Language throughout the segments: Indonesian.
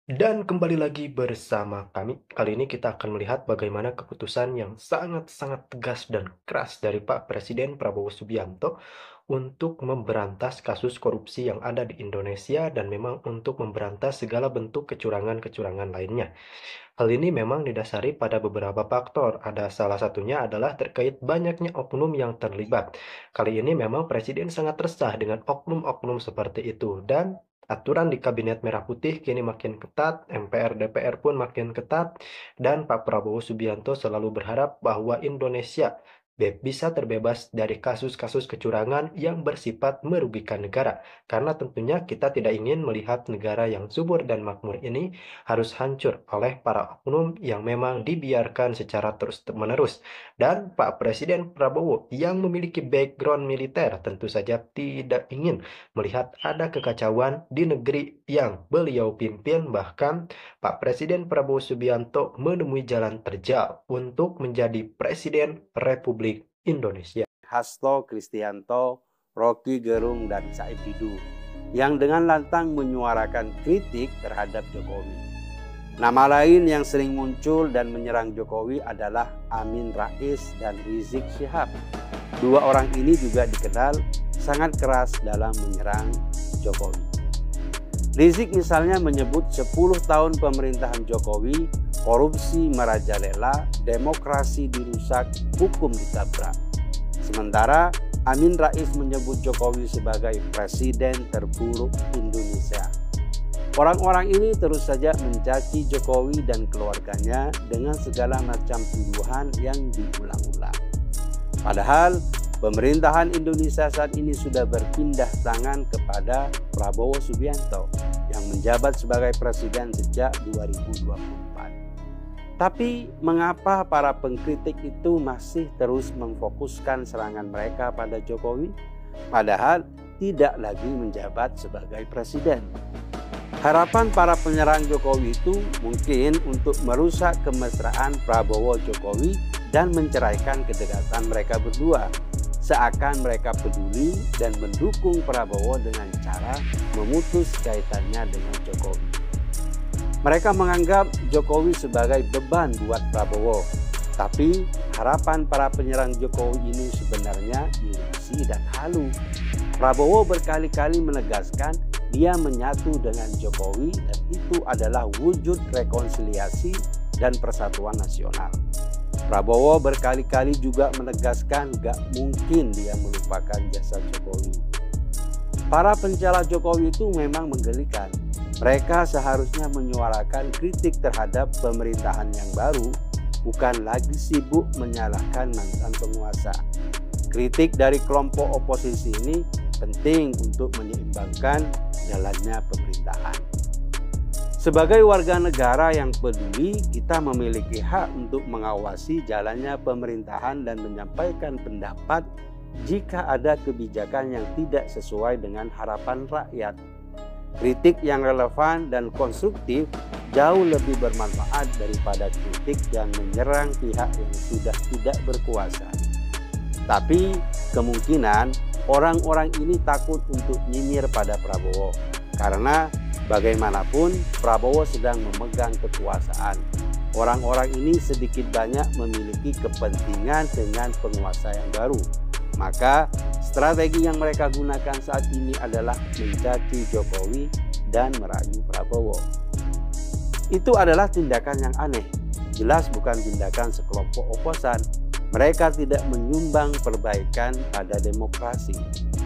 Dan kembali lagi bersama kami. Kali ini kita akan melihat bagaimana keputusan yang sangat-sangat tegas dan keras dari Pak Presiden Prabowo Subianto untuk memberantas kasus korupsi yang ada di Indonesia dan memang untuk memberantas segala bentuk kecurangan-kecurangan lainnya. Hal ini memang didasari pada beberapa faktor. Ada salah satunya adalah terkait banyaknya oknum yang terlibat. Kali ini memang Presiden sangat resah dengan oknum-oknum seperti itu dan aturan di Kabinet Merah Putih kini makin ketat, MPR DPR pun makin ketat, dan Pak Prabowo Subianto selalu berharap bahwa Indonesia bisa terbebas dari kasus-kasus kecurangan yang bersifat merugikan negara. Karena tentunya kita tidak ingin melihat negara yang subur dan makmur ini harus hancur oleh para oknum yang memang dibiarkan secara terus-menerus. Dan Pak Presiden Prabowo yang memiliki background militer tentu saja tidak ingin melihat ada kekacauan di negeri yang beliau pimpin. Bahkan Pak Presiden Prabowo Subianto menemui jalan terjal untuk menjadi Presiden Republik Indonesia. Hasto Kristianto, Rocky Gerung, dan Said Didu yang dengan lantang menyuarakan kritik terhadap Jokowi. Nama lain yang sering muncul dan menyerang Jokowi adalah Amin Rais dan Rizik Syihab. Dua orang ini juga dikenal sangat keras dalam menyerang Jokowi. Rizik misalnya menyebut 10 tahun pemerintahan Jokowi, korupsi merajalela, demokrasi dirusak, hukum ditabrak. Sementara Amin Rais menyebut Jokowi sebagai presiden terburuk Indonesia. Orang-orang ini terus saja mencaci Jokowi dan keluarganya dengan segala macam tuduhan yang diulang-ulang. Padahal pemerintahan Indonesia saat ini sudah berpindah tangan kepada Prabowo Subianto yang menjabat sebagai presiden sejak 2024. Tapi mengapa para pengkritik itu masih terus memfokuskan serangan mereka pada Jokowi, padahal tidak lagi menjabat sebagai presiden? Harapan para penyerang Jokowi itu mungkin untuk merusak kemesraan Prabowo-Jokowi dan menceraikan kedekatan mereka berdua, seakan mereka peduli dan mendukung Prabowo dengan cara memutus kaitannya dengan Jokowi. Mereka menganggap Jokowi sebagai beban buat Prabowo, tapi harapan para penyerang Jokowi ini sebenarnya ilusi dan halu. Prabowo berkali-kali menegaskan dia menyatu dengan Jokowi dan itu adalah wujud rekonsiliasi dan persatuan nasional. Prabowo berkali-kali juga menegaskan gak mungkin dia melupakan jasa Jokowi. Para pencela Jokowi itu memang menggelikan. Mereka seharusnya menyuarakan kritik terhadap pemerintahan yang baru, bukan lagi sibuk menyalahkan mantan penguasa. Kritik dari kelompok oposisi ini penting untuk menyeimbangkan jalannya pemerintahan. Sebagai warga negara yang peduli, kita memiliki hak untuk mengawasi jalannya pemerintahan dan menyampaikan pendapat jika ada kebijakan yang tidak sesuai dengan harapan rakyat. Kritik yang relevan dan konstruktif jauh lebih bermanfaat daripada kritik yang menyerang pihak yang sudah tidak berkuasa. Tapi kemungkinan orang-orang ini takut untuk nyinyir pada Prabowo karena bagaimanapun Prabowo sedang memegang kekuasaan. Orang-orang ini sedikit banyak memiliki kepentingan dengan penguasa yang baru. Maka strategi yang mereka gunakan saat ini adalah mencaci Jokowi dan merayu Prabowo. Itu adalah tindakan yang aneh. Jelas bukan tindakan sekelompok oposan. Mereka tidak menyumbang perbaikan pada demokrasi.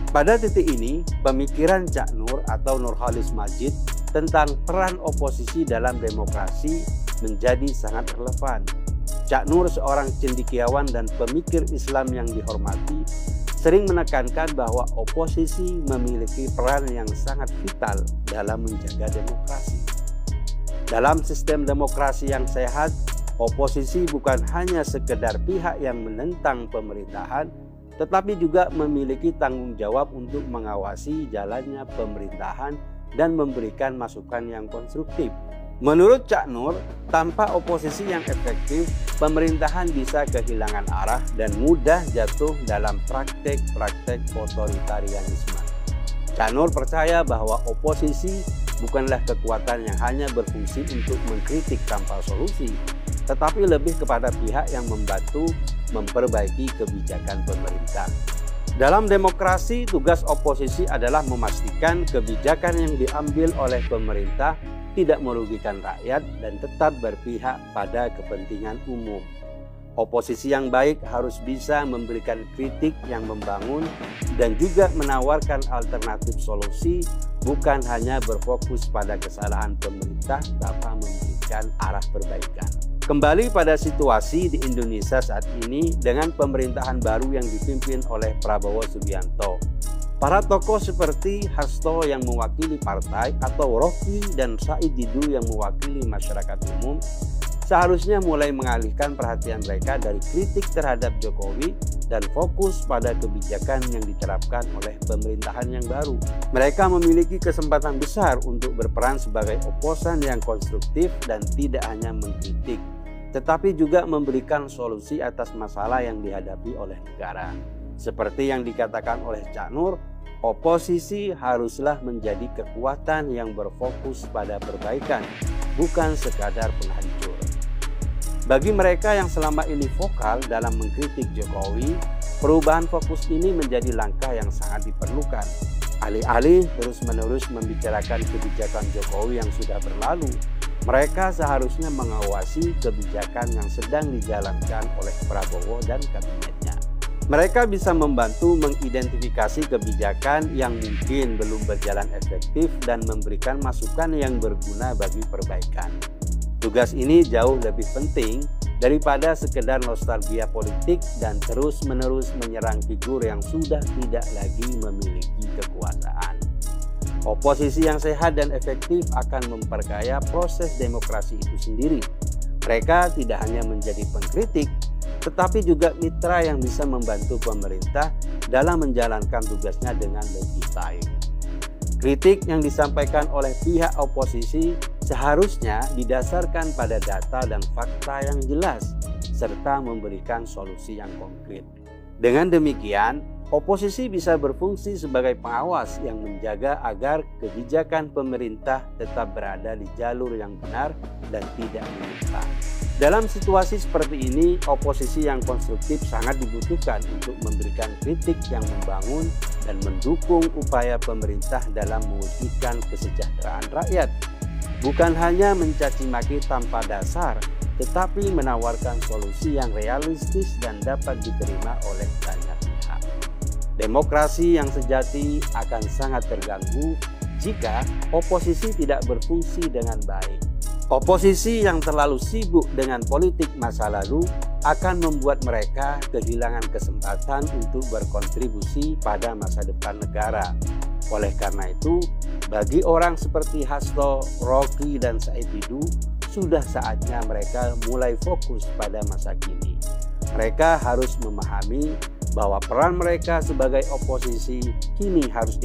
Pada titik ini, pemikiran Cak Nur atau Nurholis Majid tentang peran oposisi dalam demokrasi menjadi sangat relevan. Cak Nur, seorang cendekiawan dan pemikir Islam yang dihormati, sering menekankan bahwa oposisi memiliki peran yang sangat vital dalam menjaga demokrasi. Dalam sistem demokrasi yang sehat, oposisi bukan hanya sekedar pihak yang menentang pemerintahan, tetapi juga memiliki tanggung jawab untuk mengawasi jalannya pemerintahan dan memberikan masukan yang konstruktif. Menurut Cak Nur, tanpa oposisi yang efektif, pemerintahan bisa kehilangan arah dan mudah jatuh dalam praktek-praktek otoritarianisme. Cak Nur percaya bahwa oposisi bukanlah kekuatan yang hanya berfungsi untuk mengkritik tanpa solusi, tetapi lebih kepada pihak yang membantu memperbaiki kebijakan pemerintah. Dalam demokrasi, tugas oposisi adalah memastikan kebijakan yang diambil oleh pemerintah tidak merugikan rakyat dan tetap berpihak pada kepentingan umum. Oposisi yang baik harus bisa memberikan kritik yang membangun dan juga menawarkan alternatif solusi, bukan hanya berfokus pada kesalahan pemerintah tanpa memberikan arah perbaikan. Kembali pada situasi di Indonesia saat ini dengan pemerintahan baru yang dipimpin oleh Prabowo Subianto. Para tokoh seperti Hasto yang mewakili partai atau Rocky dan Said Didu yang mewakili masyarakat umum seharusnya mulai mengalihkan perhatian mereka dari kritik terhadap Jokowi dan fokus pada kebijakan yang diterapkan oleh pemerintahan yang baru. Mereka memiliki kesempatan besar untuk berperan sebagai oposan yang konstruktif dan tidak hanya mengkritik, tetapi juga memberikan solusi atas masalah yang dihadapi oleh negara. Seperti yang dikatakan oleh Cak Nur, oposisi haruslah menjadi kekuatan yang berfokus pada perbaikan, bukan sekadar penghancur. Bagi mereka yang selama ini vokal dalam mengkritik Jokowi, perubahan fokus ini menjadi langkah yang sangat diperlukan. Alih-alih terus-menerus membicarakan kebijakan Jokowi yang sudah berlalu, mereka seharusnya mengawasi kebijakan yang sedang dijalankan oleh Prabowo dan kabinetnya. Mereka bisa membantu mengidentifikasi kebijakan yang mungkin belum berjalan efektif dan memberikan masukan yang berguna bagi perbaikan. Tugas ini jauh lebih penting daripada sekedar nostalgia politik dan terus-menerus menyerang figur yang sudah tidak lagi memiliki kekuasaan. Oposisi yang sehat dan efektif akan memperkaya proses demokrasi itu sendiri. Mereka tidak hanya menjadi pengkritik, tetapi juga mitra yang bisa membantu pemerintah dalam menjalankan tugasnya dengan lebih baik. Kritik yang disampaikan oleh pihak oposisi seharusnya didasarkan pada data dan fakta yang jelas, serta memberikan solusi yang konkret. Dengan demikian, oposisi bisa berfungsi sebagai pengawas yang menjaga agar kebijakan pemerintah tetap berada di jalur yang benar dan tidak menyimpang. Dalam situasi seperti ini, oposisi yang konstruktif sangat dibutuhkan untuk memberikan kritik yang membangun dan mendukung upaya pemerintah dalam mewujudkan kesejahteraan rakyat. Bukan hanya mencaci maki tanpa dasar, tetapi menawarkan solusi yang realistis dan dapat diterima oleh banyak pihak. Demokrasi yang sejati akan sangat terganggu jika oposisi tidak berfungsi dengan baik. Oposisi yang terlalu sibuk dengan politik masa lalu akan membuat mereka kehilangan kesempatan untuk berkontribusi pada masa depan negara. Oleh karena itu, bagi orang seperti Hasto, Rocky, dan Said Didu, sudah saatnya mereka mulai fokus pada masa kini. Mereka harus memahami bahwa peran mereka sebagai oposisi kini harus